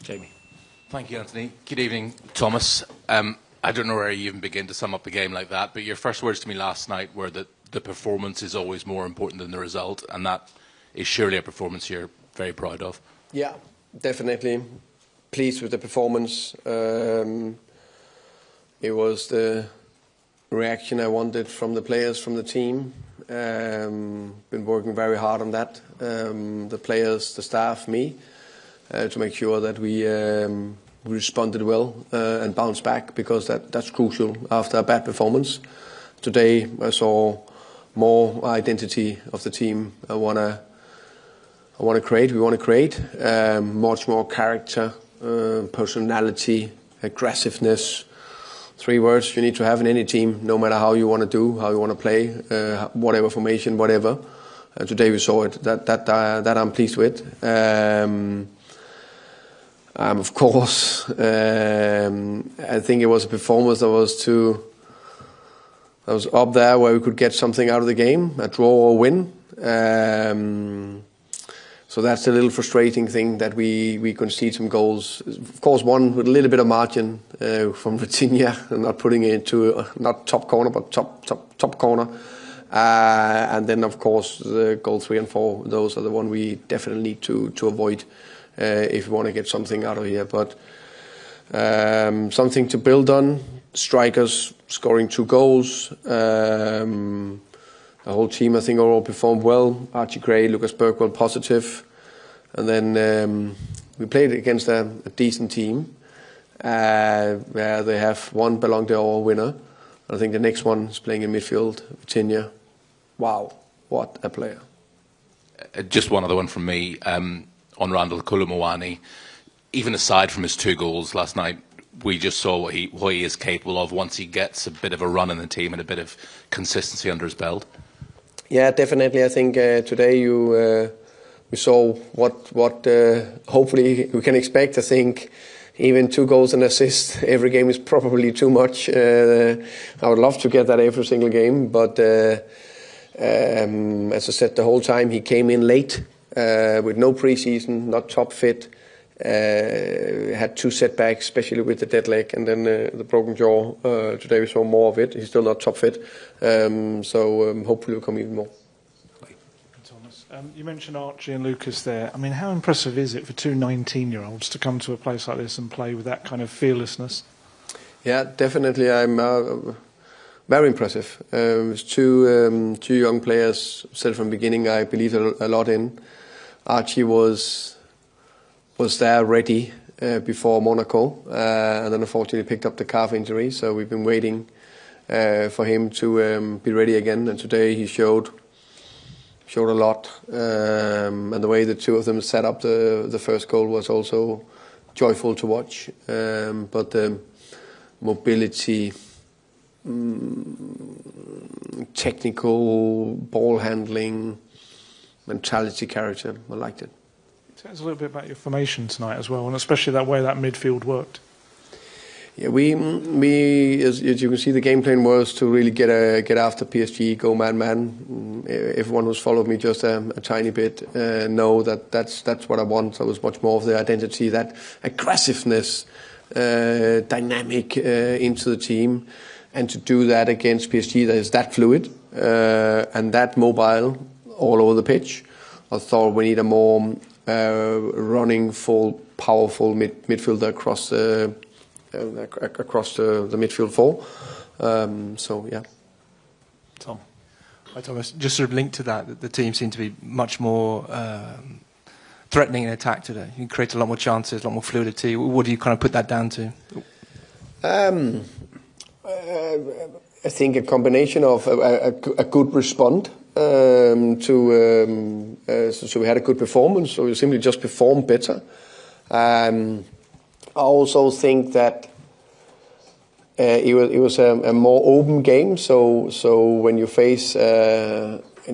Jamie. Thank you, Anthony. Good evening, Thomas. I don't know where you even begin to sum up the game like that, but your first words to me last night were that the performance is always more important than the result, and that is surely a performance you're very proud of. Yeah, definitely. Pleased with the performance. It was the reaction I wanted from the players, from the team. Been working very hard on that. The players, the staff, me, to make sure that we responded well and bounced back, because that's crucial after a bad performance. Today I saw more identity of the team. We want to create much more character, personality, aggressiveness. 3 words you need to have in any team, no matter how you want to do, how you want to play, whatever formation, whatever. Today we saw it. That I'm pleased with. Of course, I think it was a performance that was up there where we could get something out of the game, a draw or win. So that's a little frustrating thing, that we concede some goals. Of course, one with a little bit of margin from Virginia, and not putting it into not top corner but top corner. And then of course the goal 3 and 4. Those are the one we definitely need to avoid if we want to get something out of here. But something to build on. Strikers scoring 2 goals. The whole team, I think, overall performed well. Archie Gray, Lucas Bergwall, positive. And then we played against a decent team where they have one Ballon d'Or winner. I think the next one is playing in midfield, Virginia. Wow, what a player. Just one other one from me on Randall Koulibaly. Even aside from his 2 goals last night, we just saw what he is capable of once he gets a bit of a run in the team and a bit of consistency under his belt. Yeah, definitely. I think today we saw what hopefully we can expect. I think even 2 goals and assists every game is probably too much. I would love to get that every single game, but as I said, the whole time he came in late with no preseason, not top fit. Had 2 setbacks, especially with the dead leg and then the broken jaw. Today we saw more of it. He's still not top fit, so hopefully we'll come even more. Thomas, you mentioned Archie and Lucas there. I mean, how impressive is it for 2 19-year-olds to come to a place like this and play with that kind of fearlessness? Yeah, definitely. I'm very impressive. It's 2 young players. Said from the beginning, I believe a lot in. Archie was there ready before Monaco, and then unfortunately picked up the calf injury. So we've been waiting for him to be ready again. And today he showed a lot. And the way the 2 of them set up the first goal was also joyful to watch. But mobility, technical, ball handling, mentality, character, I liked it. Tell us a little bit about your formation tonight as well, and especially that way that midfield worked. Yeah, we as you can see, the game plan was to really get after PSG, go man. Everyone who's followed me just a tiny bit know that's what I want. So it was much more of the identity, that aggressiveness, dynamic into the team, and to do that against PSG that is that fluid and that mobile all over the pitch. I thought we need a more running, full, powerful midfielder across the midfield 4. So yeah. Tom. Hi Thomas. Just sort of linked to that, the team seemed to be much more threatening in attack today. You create a lot more chances, a lot more fluidity. What do you kind of put that down to? I think a combination of a good response. So we had a good performance, so we simply just performed better. I also think that it was a more open game, so when you face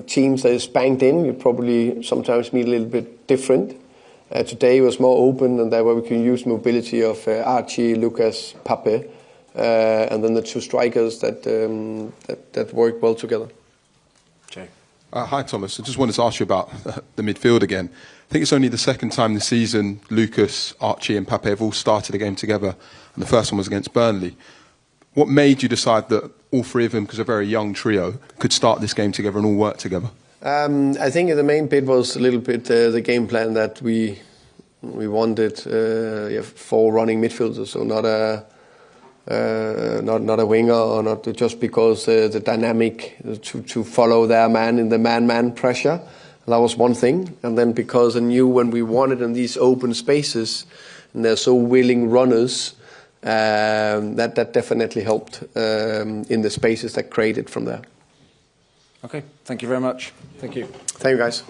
teams that is banged in, you probably sometimes meet a little bit different. Today it was more open, and that way we can use mobility of Archie, Lucas, Pape, and then the 2 strikers that worked well together. Jay. Hi Thomas, I just wanted to ask you about the midfield again. I think it's only the second time this season Lucas, Archie and Pape have all started a game together, and the first one was against Burnley. What made you decide that all three of them, because they're a very young trio, could start this game together and all work together? I think the main bit was a little bit the game plan that we wanted 4 running midfielders, so not a winger, or not just because the dynamic to follow their man in the man pressure. That was one thing, and then because I knew when we wanted in these open spaces, and they're so willing runners, that definitely helped in the spaces that created from there. Okay, thank you very much. Thank you. Thank you, guys.